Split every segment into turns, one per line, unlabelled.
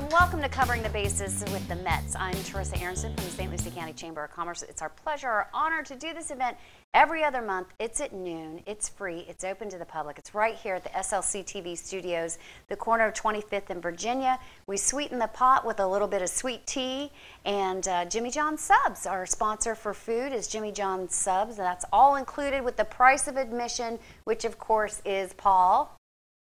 Welcome to Covering the Bases with the Mets. I'm Teresa Aronson from the St. Lucie County Chamber of Commerce. It's our pleasure, our honor to do this event every other month. It's at noon. It's free. It's open to the public. It's right here at the SLC TV studios, the corner of 25th and Virginia. We sweeten the pot with a little bit of sweet tea, and Jimmy John's Subs, our sponsor for food, is Jimmy John's Subs. That's all included with the price of admission, which of course is, Paul?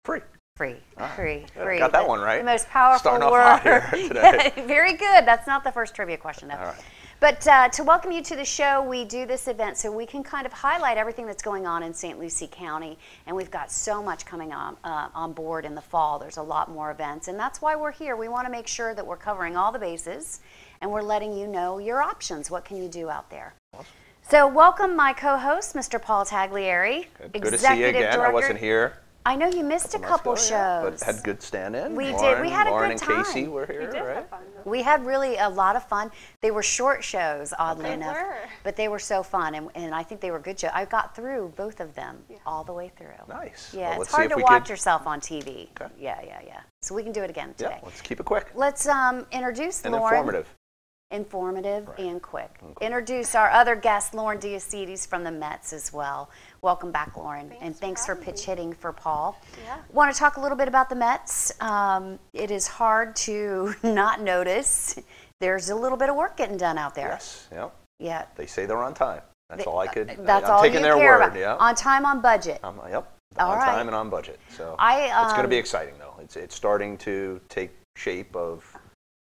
Free.
Free.
Got that one right.
The most powerful
Starting
word.
off hot here today.
Very good. That's not the first trivia question, though.
All right.
But to welcome you to the show, we do this event so we can kind of highlight everything that's going on in St. Lucie County. And we've got so much coming on board in the fall. There's a lot more events. And that's why we're here. We want to make sure that we're covering all the bases and we're letting you know your options. What can you do out there? Awesome. So welcome my co-host, Mr. Paul Taglieri.
Good to see you again.
Director.
I wasn't here.
I know you missed a couple shows.
Yeah, but had good stand-in.
We did. We had a
Lauren
good time.
and Casey were here,
did
right?
have fun.
We had really a lot of fun. They were short shows, oddly enough.
They were.
But they were so fun, and I think they were good shows. I got through both of them all the way through.
Nice.
Yeah,
Well,
it's hard to watch yourself on TV. Okay. Yeah. So we can do it again today.
Yeah, let's keep it quick.
Let's introduce
And
Lauren.
Informative.
And quick. Introduce our other guest, Lauren Diacedes from the Mets as well. Welcome back, Lauren, and thanks for pitch hitting for Paul.
Yeah.
Want to talk a little bit about the Mets. It is hard to not notice there's a little bit of work getting done out there.
Yes. Yep.
Yeah.
They say they're on time. That's all I could.
That's
I'm
all
taking
you
their
care
word.
about.
Yeah.
On time, on budget.
Yep.
All
on
right.
time and on budget. So it's going to be exciting, though. It's starting to take shape of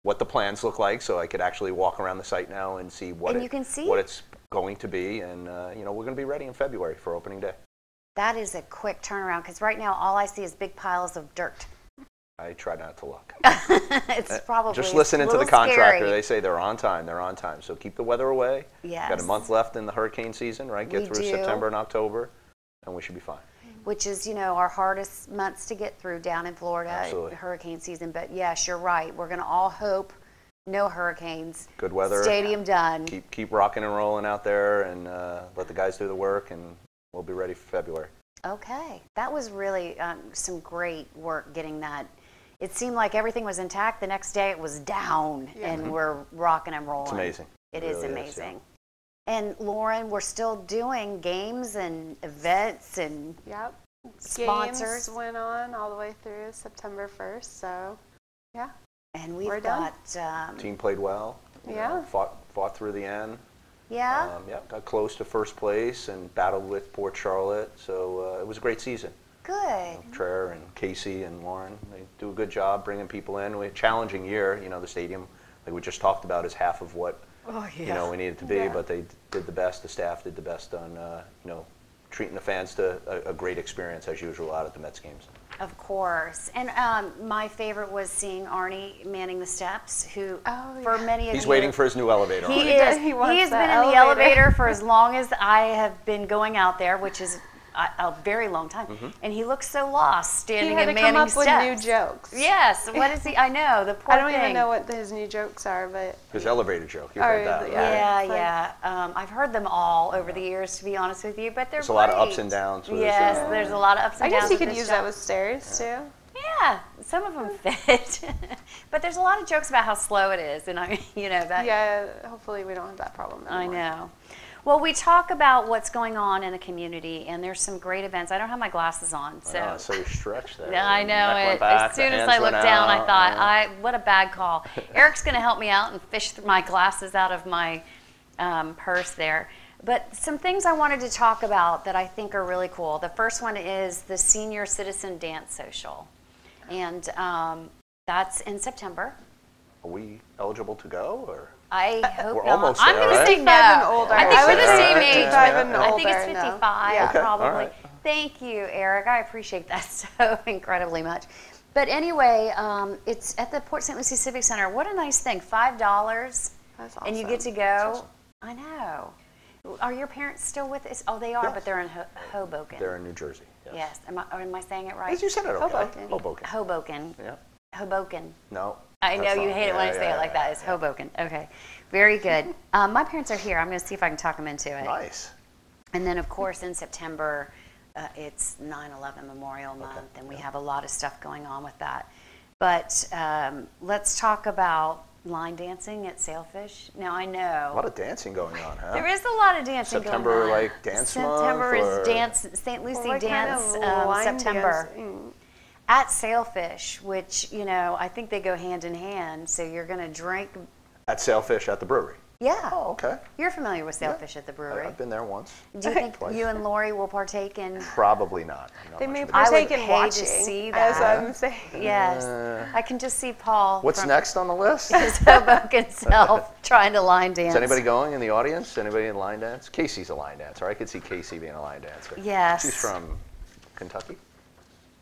what the plans look like, so I could actually walk around the site now and see what it's going to be, and we're going to be ready in February for opening day.
That is a quick turnaround, because right now all I see is big piles of dirt.
I try not to look.
It's probably
just listening to the contractor.
Scary.
They say they're on time. They're on time. So keep the weather away.
Yes.
Got a month left in the hurricane season, right? Get through September and October, and we should be fine.
Which is, our hardest months to get through down in Florida,
Absolutely.
Hurricane season. But yes, you're right. We're going to all hope no hurricanes.
Good weather.
Stadium done.
Keep rocking and rolling out there, and let the guys do the work, and we'll be ready for February.
Okay. That was really some great work getting that. It seemed like everything was intact. The next day it was down, and we're rocking and rolling.
It's amazing.
It
really
is amazing.
Yeah.
And Lauren, we're still doing games and events and sponsors.
Games went on all the way through September 1st, so yeah.
And we've got
team played well.
Yeah.
Fought through the end.
Yeah.
Got close to first place and battled with Port Charlotte. So it was a great season.
Good.
Traer and Casey and Lauren, they do a good job bringing people in. We had a challenging year. The stadium, like we just talked about, is half of what we needed to be. But they did the best. The staff did the best on treating the fans to a great experience as usual out at the Mets games.
Of course. And my favorite was seeing Arnie manning the steps, who for many of
He's waiting for his new elevator.
He is. He has been in the elevator for as long as I have been going out there, which is a very long time. And he looks so lost standing and manning steps.
He had to come up with new jokes.
Yes. What is he? I know. The poor
I don't even know what his new jokes are, but
his elevator joke. You heard that, right?
Yeah. I've heard them all over the years, to be honest with you, but there's
a lot of ups and downs.
Yes, there's a lot of ups and downs.
I guess you could use that with stairs too.
Yeah, some of them fit, but there's a lot of jokes about how slow it is, and that.
Yeah, hopefully we don't have that problem anymore.
I know. Well, we talk about what's going on in the community, and there's some great events. I don't have my glasses on, so.
So you're stretched there.
Yeah, I know it. As soon as I looked down, I thought, what a bad call. Eric's going to help me out and fish my glasses out of my purse there. But some things I wanted to talk about that I think are really cool. The first one is the Senior Citizen Dance Social, and that's in September.
Are we eligible to go, or?
I hope
We're
not.
almost
I'm
there,
going to say no. I think we're the same age. I think it's 55 probably.
Right.
Thank you, Eric. I appreciate that so incredibly much. But anyway, it's at the Port St. Lucie Civic Center. What a nice thing, $5,
That's awesome.
and you get to go. I know. Are your parents still with us? Oh, they are,
Yes.
but they're in Hoboken.
They're in New Jersey.
Yes. Am I saying it right?
Yes, you said it okay.
Hoboken.
Hoboken.
Hoboken.
Yeah.
Hoboken.
No.
I know
that's
you
not-
hate it when I say
yeah,
it like that. It's Hoboken. Okay. Very good. My parents are here. I'm going to see if I can talk them into it.
Nice.
And then, of course, in September, it's 9/11 Memorial Month, and we have a lot of stuff going on with that. But let's talk about line dancing at Sailfish. Now, I know.
A lot of dancing going on, huh?
There is a lot of dancing
September,
going on.
like, dance month,
September is
or-
dance, St. Lucie
What kind
Dance,
of line
September.
dancing?
At Sailfish, which, you know, I think they go hand in hand. So you're going to drink.
At Sailfish at the brewery.
Yeah.
Oh, okay.
You're familiar with Sailfish at the brewery.
I've been there once.
Do you think
Twice.
you and Lori will partake in?
Probably not. I'm not
They
much
may
of a-
I would
partake in
pay
watching.
to see
As
that.
I'm saying.
Yes. I can just see Paul.
What's
from
next on the list?
His Hoboken self trying to line dance.
Is anybody going in the audience? Anybody in line dance? Casey's a line dancer. I could see Casey being a line dancer.
Yes.
She's from Kentucky.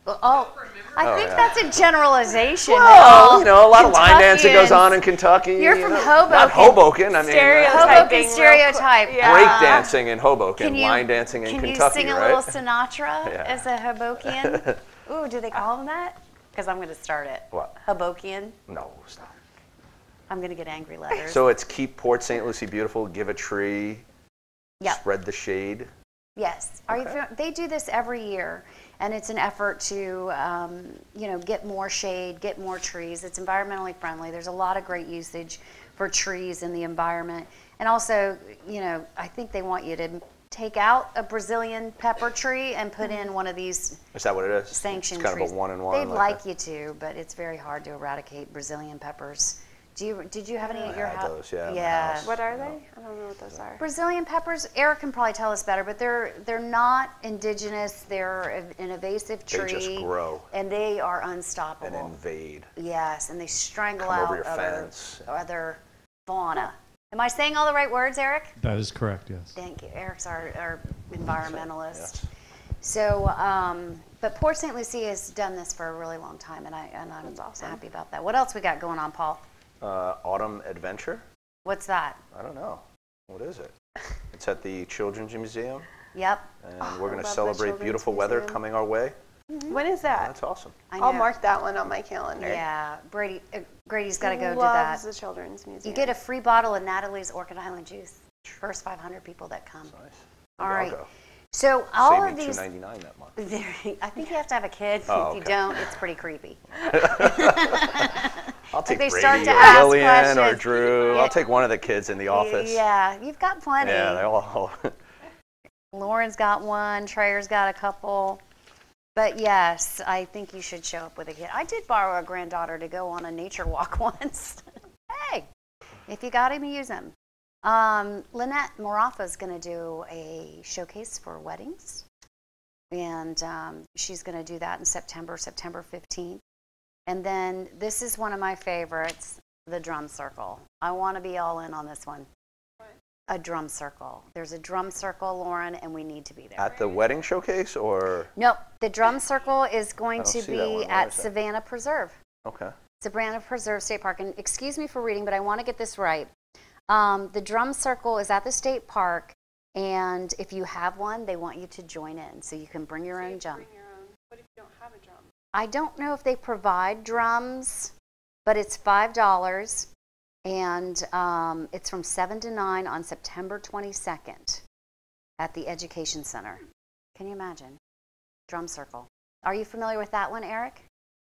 Oh, I think
yeah.
that's a generalization.
Well, you know, a lot of line dancing goes on in
Kentuckians.
Kentucky.
You're
you
from
know.
Hoboken.
Not Hoboken. I mean,
Hoboken
real
stereotype.
quick. Yeah.
break dancing in Hoboken,
Can you,
line dancing in
can
Kentucky,
you sing
right?
a little Sinatra
Yeah.
as a Hoboken? Ooh, do they call them that? Because I'm going to start it.
What?
Hoboken.
No, stop.
I'm going to get angry letters.
So it's keep Port St. Lucie beautiful, give a tree,
Yep.
spread the shade.
Yes. Are you?
Okay.
They do this every year, and it's an effort to, you know, get more shade, get more trees. It's environmentally friendly. There's a lot of great usage for trees in the environment, and also, you know, I think they want you to take out a Brazilian pepper tree and put in one of these
Is that what it is?
sanctioned
It's kind
trees.
of a one-in-one.
They'd like you to, but it's very hard to eradicate Brazilian peppers. Did you have any at your
had
house?
those, yeah, at my
Yeah.
house.
What are they? I don't know what those are.
Brazilian peppers, Eric can probably tell us better, but they're not indigenous. They're an invasive tree.
They just grow.
And they are unstoppable.
And invade.
Yes, and they strangle
Come
out
over your
other,
fence.
other fauna. Am I saying all the right words, Eric?
That is correct, yes.
Thank you. Eric's our environmentalist.
Yes.
So, but Port St. Lucie has done this for a really long time, and I'm
That's awesome.
happy about that. What else we got going on, Paul?
Autumn Adventure?
What's that?
I don't know. What is it? It's at the Children's Museum,
Yep.
and
Oh,
we're going
I
to
love the
celebrate
Children's
beautiful weather
Museum.
coming our way.
When is that?
That's awesome.
I
I'll
know.
mark that one on my calendar.
Yeah, Grady's got to go do
Loves
that.
the Children's Museum.
You get a free bottle of Natalie's Orchid Island juice. First 500 people that come.
Nice.
All
Maybe I'll
right.
go.
So all
Save
of
me
these,
$2.99 that month.
I think you have to have a kid.
Oh,
If you
okay.
don't, it's pretty creepy.
I'll take
they
Brady
start to
or
ask
Lillian or
questions.
Drew.
Yeah.
I'll take one of the kids in the office.
Yeah, you've got plenty.
Yeah, they all.
Lauren's got one. Treyer's got a couple. But yes, I think you should show up with a kid. I did borrow a granddaughter to go on a nature walk once. Hey, if you got him, use him. Lynette Morafa is going to do a showcase for weddings. And she's going to do that in September 15th. And then this is one of my favorites, the drum circle. I want to be all in on this one. A drum circle. There's a drum circle, Lauren, and we need to be there.
At the wedding showcase or?
Nope, the drum circle is going
I don't
to
see that one.
be
Where
at
is that?
Savannah Preserve.
Okay.
Savannah Preserve State Park. And excuse me for reading, but I want to get this right. The drum circle is at the state park, and if you have one, they want you to join in, so you can bring your own drum.
What if you don't have a drum?
I don't know if they provide drums, but it's $5, and it's from 7 to 9 on September 22nd at the Education Center. Can you imagine? Drum circle. Are you familiar with that one, Eric?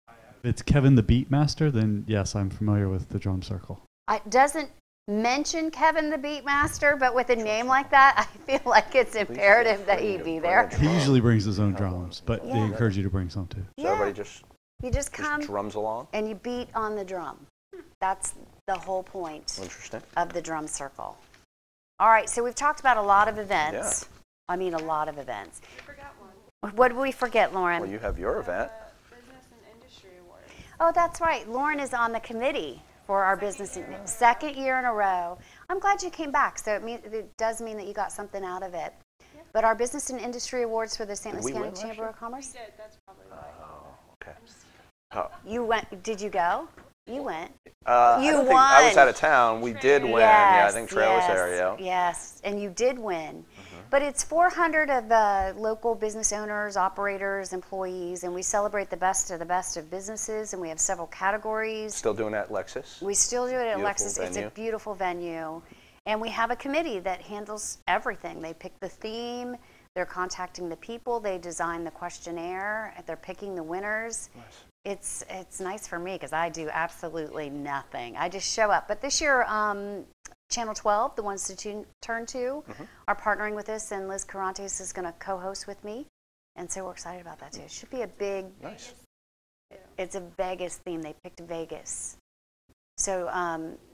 If it's Kevin the Beatmaster, then yes, I'm familiar with the drum circle.
It doesn't mention Kevin the Beatmaster, but with a name like that, I feel like it's imperative that he be there.
He usually brings his own drums, but they
Yeah.
encourage you to bring some too.
So everybody just
You just come
drums along?
and you beat on the drum. That's the whole point
Interesting.
of the drum circle. All right, so we've talked about a lot of events.
Yeah.
I mean, a lot of events.
I forgot one.
What did we forget, Lauren?
Well, you have your event.
Business and Industry Awards.
Oh, that's right. Lauren is on the committee for our business second year in a row. I'm glad you came back. So it does mean that you got something out of it. But our Business and Industry Awards for the St.
Did
Louis
we
County
win last
Chamber
year?
of Commerce.
That's probably why.
Oh, okay. Oh.
You went. Did you go? You went.
I
You
don't think I was
won.
out of town. We did win.
Yes,
Yeah, I think Trail was
yes,
there. Yeah.
Yes, and you did win. But it's 400 of the local business owners, operators, employees, and we celebrate the best of businesses, and we have several categories.
Still doing that, Lexus?
We still do it at
Beautiful
Lexus. It's a
venue.
beautiful venue. And we have a committee that handles everything. They pick the theme, they're contacting the people, they design the questionnaire, they're picking the winners.
Nice.
It's nice for me because I do absolutely nothing. I just show up. But this year, Channel 12, the ones to turn to, are partnering with us, and Liz Carantes is going to co-host with me. And so we're excited about that too. It should be a big,
Nice.
it's a Vegas theme. They picked Vegas. So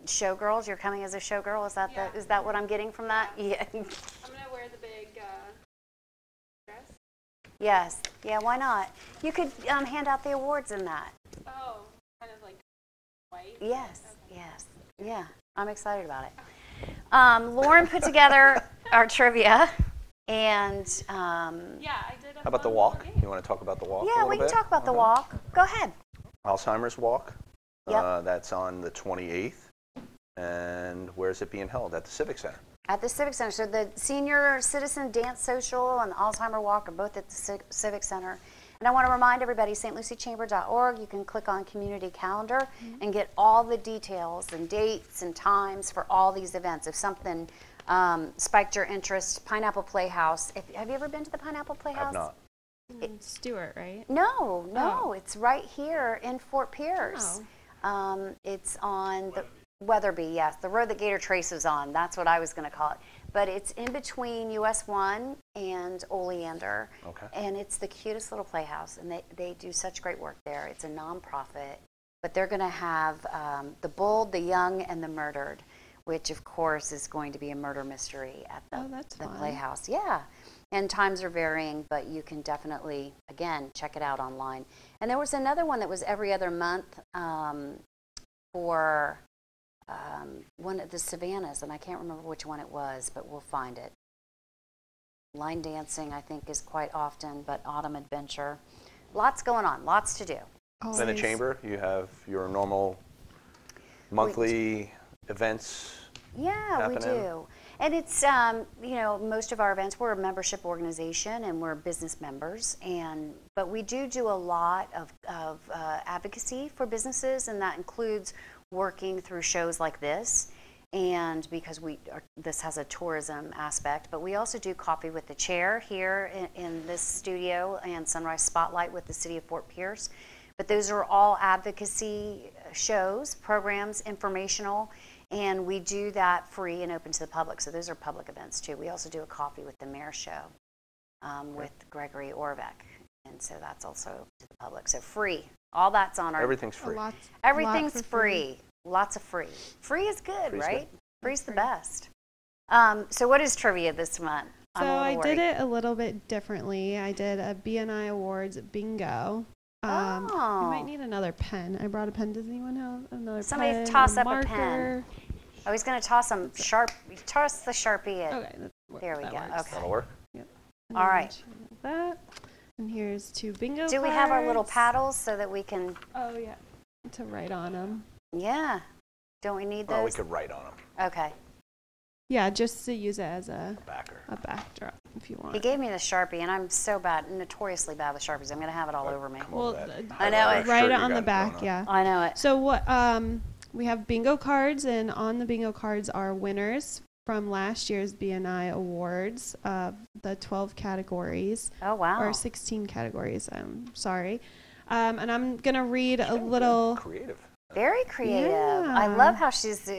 showgirls, you're coming as a showgirl. Is that is that what I'm getting from that? Yeah.
I'm gonna wear the big dress.
Yes. Yeah. Why not? You could hand out the awards in that.
Oh, kind of like white.
Yes. Okay. Yes. Yeah. I'm excited about it. Lauren put together our trivia, and
Yeah, I did.
How about the walk? You want to talk about the walk?
yeah,
a
we
little
can
bit?
talk about the walk. Go ahead.
Alzheimer's Walk.
Yep.
That's on the 28th. And where's it being held? At the Civic Center.
At the Civic Center. So the Senior Citizen Dance Social and the Alzheimer Walk are both at the Civic Center. And I want to remind everybody, stluciechamber.org, you can click on Community Calendar and get all the details and dates and times for all these events. If something spiked your interest, Pineapple Playhouse. Have you ever been to the Pineapple Playhouse?
I've not.
Stewart, right?
No, it's right here in Fort Pierce. It's on the Weatherby, yes, the road that Gator Trace is on. That's what I was going to call it. But it's in between US 1 and Oleander.
Okay.
And it's the cutest little playhouse, and they do such great work there. It's a nonprofit, but they're going to have The Bold, the Young, and the Murdered, which of course is going to be a murder mystery at the Playhouse. Yeah. And times are varying, but you can definitely, again, check it out online. And there was another one that was every other month for one of the Savannahs, and I can't remember which one it was, but we'll find it. Line dancing, I think, is quite often, but Autumn Adventure. Lots going on, lots to do.
In the chamber, you have your normal monthly events.
Yeah,
happening.
we do. And it's, you know, most of our events, we're a membership organization and we're business members. But we do a lot of advocacy for businesses, and that includes working through shows like this. And because this has a tourism aspect, but we also do Coffee with the Chair here in this studio and Sunrise Spotlight with the City of Fort Pierce. But those are all advocacy shows, programs, informational. And we do that free and open to the public. So those are public events too. We also do a Coffee with the Mayor show with Gregory Orvek. And so that's also to the public. So free. All that's on our...
Everything's free.
Everything's free. Lots of free. Free is good,
Free's
right?
good.
Free's the best. So what is trivia this month?
So I did it a little bit differently. I did a BNI Awards bingo. You might need another pen. I brought a pen. Does anyone have another pen?
Somebody toss up
marker?
a pen. I was going to toss some toss the Sharpie in.
Okay.
There we go.
Works.
Okay.
That'll work.
Yep.
All right.
That. And here's 2 bingo
Do we have our little paddles so that we can...
Oh, yeah. To write on them.
Yeah. Don't we need those?
Oh, we could write on them.
Okay.
Yeah, just to use it as a
Backer.
backdrop if you want.
He gave me the Sharpie, and I'm so bad, notoriously bad with Sharpies. I'm going to have it all over me.
Well,
I know it.
Write it on the back, yeah.
I know it.
So what? We have bingo cards, and on the bingo cards are winners from last year's BNI Awards, the 12 categories.
Oh, wow.
Or 16 categories, I'm sorry. And I'm going to read a little...
Creative.
Very creative.
Yeah.
I love how she's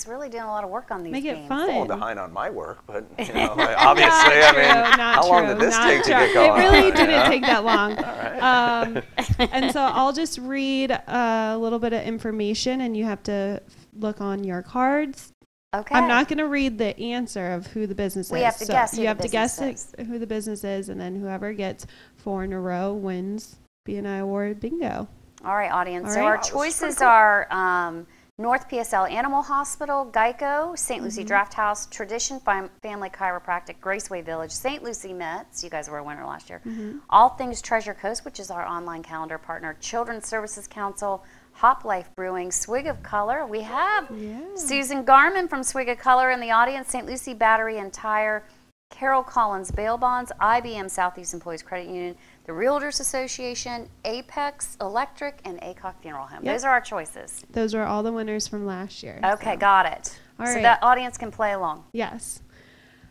really doing a lot of work on these
Make
games.
it fun.
Falling behind on my work, but you know, like, obviously, I mean, how long did this take to get going?
It really didn't take that long.
All right.
And so I'll just read a little bit of information, and you have to look on your cards.
Okay.
I'm not going to read the answer of who the business is.
We have to guess who
you
the
have to guess
business
who the business is, and then whoever gets 4 in a row wins BNI Award bingo.
All right, audience.
All
So
right.
our
Wow, this is
choices
pretty cool.
are North PSL Animal Hospital, Geico, St. Lucie Draft House, Tradition Family Chiropractic, Graceway Village, St. Lucie Mets, you guys were a winner last year, All Things Treasure Coast, which is our online calendar partner, Children's Services Council, Hop Life Brewing, Swig of Color. We have Susan Garman from Swig of Color in the audience, St. Lucie Battery and Tire, Carol Collins Bail Bonds, IBM Southeast Employees Credit Union, the Realtors Association, Apex Electric, and ACOC Funeral Home.
Yep.
Those are our choices.
Those were all the winners from last year.
Okay,
so.
got it.
All
so
right.
that audience can play along.
Yes.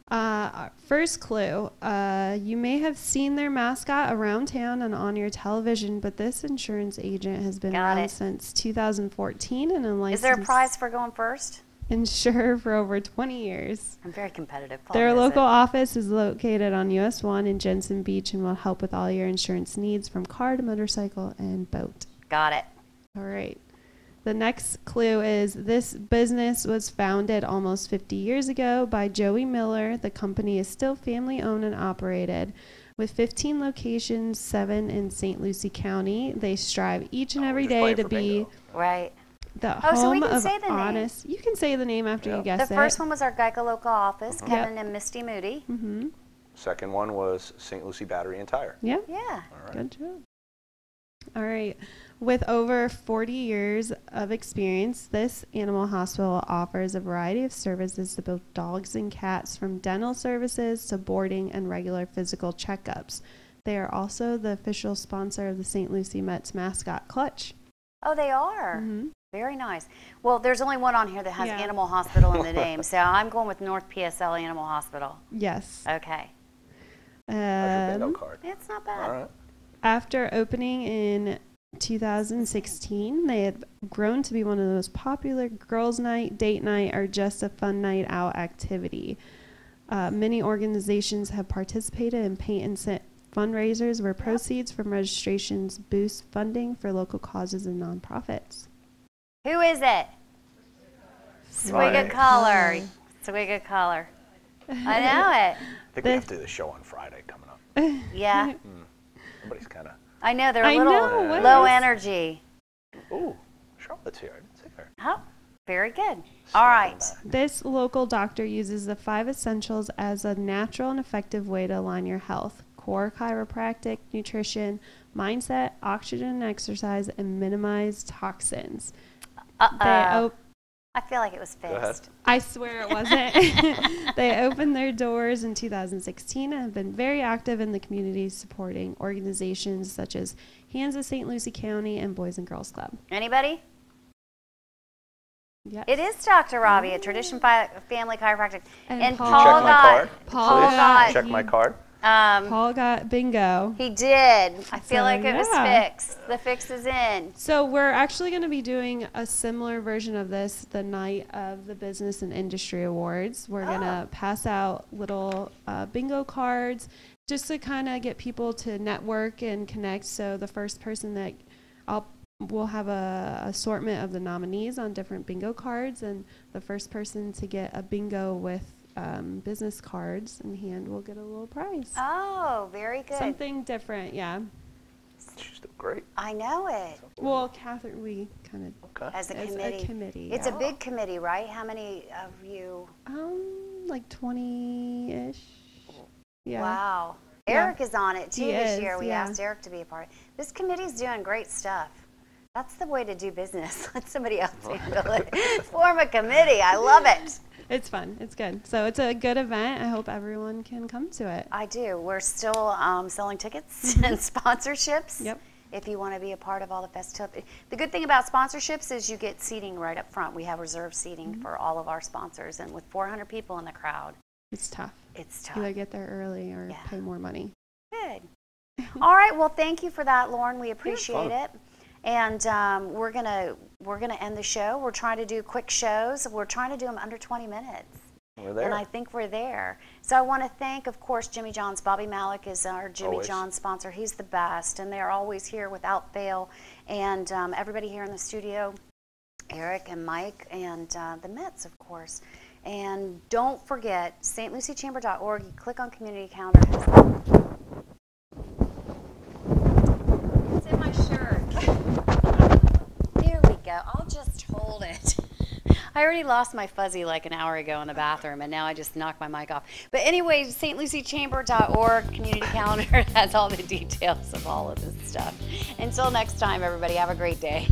Our first clue, you may have seen their mascot around town and on your television, but this insurance agent has been
Got
around
it.
since 2014 and a
Is
licensed
there a prize for going first?
insurer for over 20 years.
I'm very competitive. Paul
Their
knows
local
it.
office is located on US 1 in Jensen Beach and will help with all your insurance needs from car to motorcycle and boat.
Got it.
All right. The next clue is this business was founded almost 50 years ago by Joey Miller. The company is still family owned and operated. With 15 locations, 7 in St. Lucie County, they strive each and every
just
day
playing
to
for
be
bingo.
Right.
the
Oh, so we
home
can
of
say the name.
honest. You can say the name after
Yeah.
you guess
The
it.
first one was our Geico local office,
Yep.
Kevin and Misty Moody.
Mm-hmm.
Second one was St. Lucie Battery and Tire.
Yeah.
Yeah.
All right.
Good job. All right. With over 40 years of experience, this animal hospital offers a variety of services to both dogs and cats, from dental services to boarding and regular physical checkups. They are also the official sponsor of the St. Lucie Mets mascot, Clutch.
Oh, they are.
Mm-hmm.
Very nice. Well, there's only one on here that has
Yeah.
Animal Hospital in the name, so I'm going with North PSL Animal Hospital.
Yes.
Okay.
How's your bingo card?
It's not bad.
All right.
After opening in 2016, they had grown to be one of the most popular girls' night, date night, or just a fun night out activity. Many organizations have participated in paint and scent fundraisers where proceeds from registrations boost funding for local causes and nonprofits.
Who is it? Swig of
Right.
Color. Swig of Color. I know
I think we have to do the show on Friday coming up.
it. Yeah.
Everybody's kind of,
I know. They're a
I
little
know, what
low
is-
energy.
ooh, Charlotte's here. I didn't see her.
Oh, very good.
Snapping
All right.
back.
This local doctor uses the 5 essentials as a natural and effective way to align your health: core chiropractic, nutrition, mindset, oxygen and exercise, and minimize toxins.
Uh-oh. I feel like it was
Go ahead.
fixed.
I swear it wasn't. They opened their doors in 2016 and have been very active in the community, supporting organizations such as Hands of St. Lucie County and Boys and Girls Club.
Anybody?
Yes.
It is Dr. Robbie at Tradition Family Chiropractic. And
Paul-
Paul
Check my
got,
card.
Paul
Please.
got-
Check my card.
Paul got bingo.
He did. I feel
So,
like it was
yeah.
fixed. The fix is in.
So we're actually going to be doing a similar version of this the night of the Business and Industry Awards. We're going to pass out little bingo cards just to kind of get people to network and connect. So the first person that we'll have a assortment of the nominees on different bingo cards, and the first person to get a bingo with business cards in hand will get a little prize.
Oh, very good.
Something different, yeah.
She's doing great.
I know it.
Well, Catherine, we kind of
Okay.
As a
as
committee.
a committee.
It's
yeah.
a big committee, right? How many of you?
Like 20-ish. Yeah.
Wow.
Yeah.
Eric is on it too
He
this
is,
year. We
yeah.
asked Eric to be a part. This committee's doing great stuff. That's the way to do business. Let somebody else handle it. Form a committee. I love it.
It's fun. It's good. So it's a good event. I hope everyone can come to it.
I do. We're still selling tickets and sponsorships.
Yep.
If you want to be a part of all the festivities. The good thing about sponsorships is you get seating right up front. We have reserved seating for all of our sponsors. And with 400 people in the crowd,
It's tough.
it's tough.
Either get there early or
Yeah.
pay more money.
Good. All right. Well, thank you for that, Lauren. We appreciate
fun.
it. And we're gonna end the show. We're trying to do quick shows. We're trying to do them under 20 minutes.
We're there.
And I think we're there. So I want to thank, of course, Jimmy John's. Bobby Malik is our Jimmy
Always.
John's sponsor. He's the best, and they're always here without fail. And everybody here in the studio, Eric and Mike, and the Mets, of course. And don't forget, stluciechamber.org. You click on community calendar. It's in my shirt. Here we go. I'll just hold it. I already lost my fuzzy like an hour ago in the bathroom, and now I just knocked my mic off. But anyway, stluciechamber.org community calendar has all the details of all of this stuff. Until next time, everybody, have a great day.